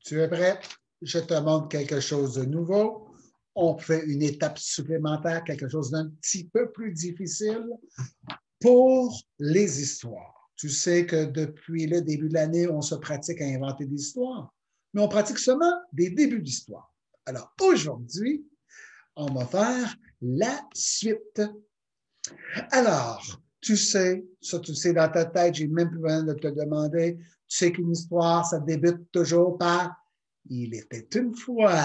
Tu es prêt? Je te montre quelque chose de nouveau. On fait une étape supplémentaire, quelque chose d'un petit peu plus difficile pour les histoires. Tu sais que depuis le début de l'année, on se pratique à inventer des histoires, mais on pratique seulement des débuts d'histoire. Alors aujourd'hui, on va faire la suite. Alors, tu sais, ça tu sais dans ta tête, j'ai même plus besoin de te demander, tu sais qu'une histoire, ça débute toujours par « il était une fois ».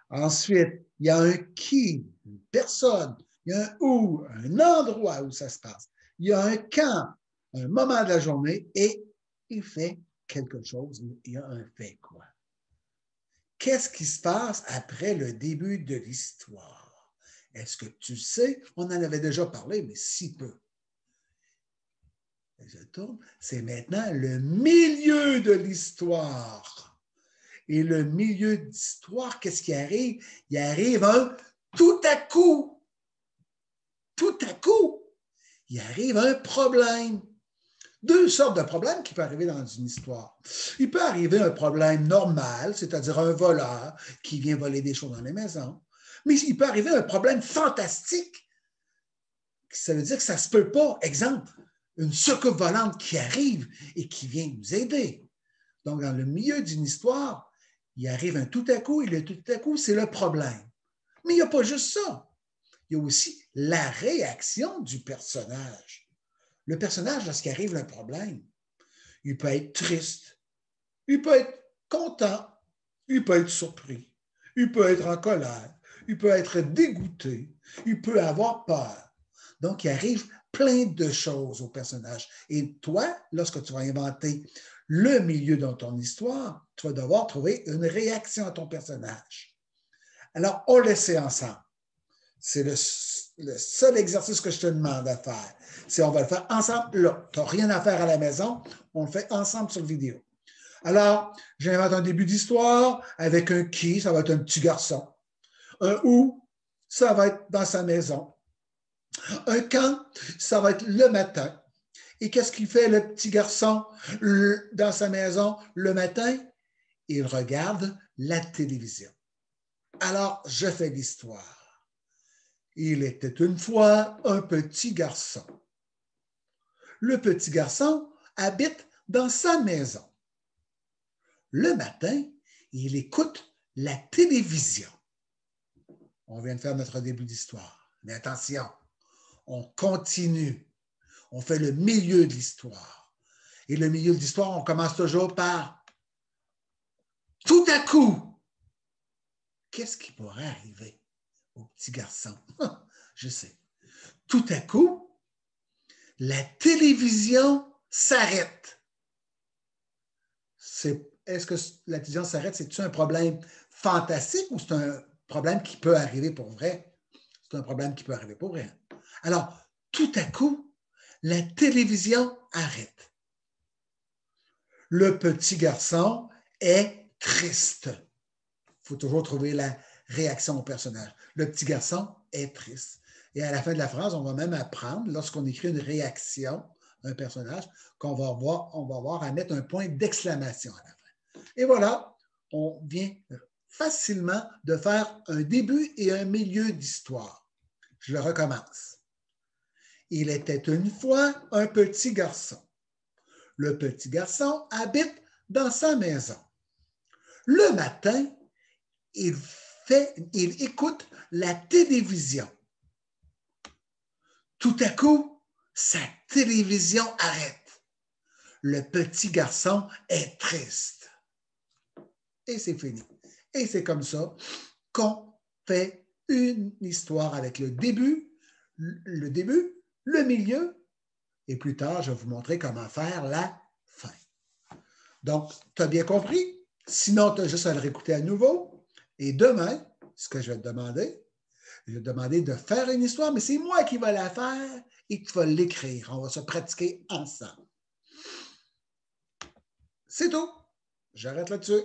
Ensuite, il y a un qui, une personne, il y a un où, un endroit où ça se passe. Il y a un quand, un moment de la journée et il fait quelque chose, il y a un fait quoi. Qu'est-ce qui se passe après le début de l'histoire? Est-ce que tu sais? On en avait déjà parlé, mais si peu. Je tourne. C'est maintenant le milieu de l'histoire. Et le milieu d'histoire, qu'est-ce qui arrive? Il arrive un tout à coup. Tout à coup, il arrive un problème. Deux sortes de problèmes qui peuvent arriver dans une histoire. Il peut arriver un problème normal, c'est-à-dire un voleur qui vient voler des choses dans les maisons. Mais il peut arriver un problème fantastique. Ça veut dire que ça ne se peut pas. Exemple, une soucoupe volante qui arrive et qui vient nous aider. Donc, dans le milieu d'une histoire, il arrive un tout à coup et le tout à coup, c'est le problème. Mais il n'y a pas juste ça. Il y a aussi la réaction du personnage. Le personnage, lorsqu'il arrive un problème, il peut être triste, il peut être content, il peut être surpris, il peut être en colère, il peut être dégoûté, il peut avoir peur. Donc, il arrive plein de choses au personnage. Et toi, lorsque tu vas inventer le milieu dans ton histoire, tu vas devoir trouver une réaction à ton personnage. Alors, on le sait ensemble. C'est le seul exercice que je te demande à faire. C'est on va le faire ensemble là. Tu n'as rien à faire à la maison, on le fait ensemble sur vidéo. Alors, j'invente un début d'histoire avec un qui, ça va être un petit garçon. Un où, ça va être dans sa maison. Un quand, ça va être le matin. Et qu'est-ce qu'il fait le petit garçon dans sa maison le matin? Il regarde la télévision. Alors, je fais l'histoire. Il était une fois un petit garçon. Le petit garçon habite dans sa maison. Le matin, il écoute la télévision. On vient de faire notre début d'histoire. Mais attention, on continue. On fait le milieu de l'histoire. Et le milieu de l'histoire, on commence toujours par tout à coup. Qu'est-ce qui pourrait arriver au petit garçon? Je sais. Tout à coup, la télévision s'arrête. Est-ce que la télévision s'arrête? C'est-tu un problème fantastique ou c'est un problème qui peut arriver pour vrai? C'est un problème qui peut arriver pour vrai. Alors, tout à coup, la télévision arrête. Le petit garçon est triste. Il faut toujours trouver la réaction au personnage. Le petit garçon est triste. Et à la fin de la phrase, on va même apprendre, lorsqu'on écrit une réaction à un personnage, qu'on va voir à mettre un point d'exclamation à la fin. Et voilà, on vient facilement de faire un début et un milieu d'histoire. Je le recommence. Il était une fois un petit garçon. Le petit garçon habite dans sa maison. Le matin, il écoute la télévision. Tout à coup, sa télévision arrête. Le petit garçon est triste. Et c'est fini. Et c'est comme ça qu'on fait une histoire avec le début, le milieu, et plus tard, je vais vous montrer comment faire la fin. Donc, tu as bien compris? Sinon, tu as juste à le réécouter à nouveau. Et demain, ce que je vais te demander, je vais te demander de faire une histoire, mais c'est moi qui vais la faire et tu vas l'écrire. On va se pratiquer ensemble. C'est tout. J'arrête là-dessus.